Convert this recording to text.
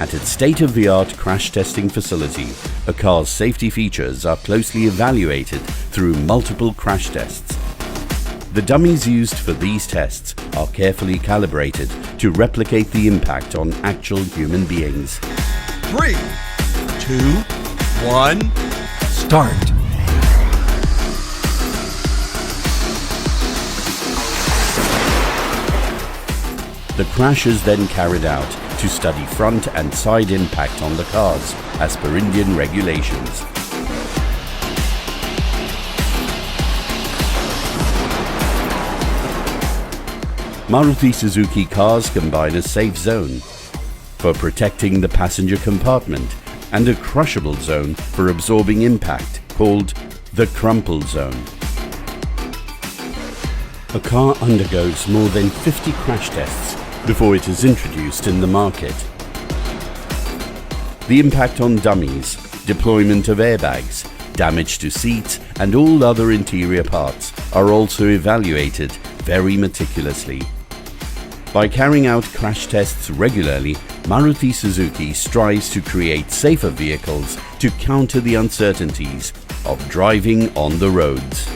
At its state-of-the-art crash testing facility, a car's safety features are closely evaluated through multiple crash tests. The dummies used for these tests are carefully calibrated to replicate the impact on actual human beings. 3, 2, 1, start. The crash is then carried out to study front and side impact on the cars as per Indian regulations. Maruti Suzuki cars combine a safe zone for protecting the passenger compartment and a crushable zone for absorbing impact called the crumple zone. A car undergoes more than 50 crash tests before it is introduced in the market. The impact on dummies, deployment of airbags, damage to seats and all other interior parts are also evaluated very meticulously. By carrying out crash tests regularly, Maruti Suzuki strives to create safer vehicles to counter the uncertainties of driving on the roads.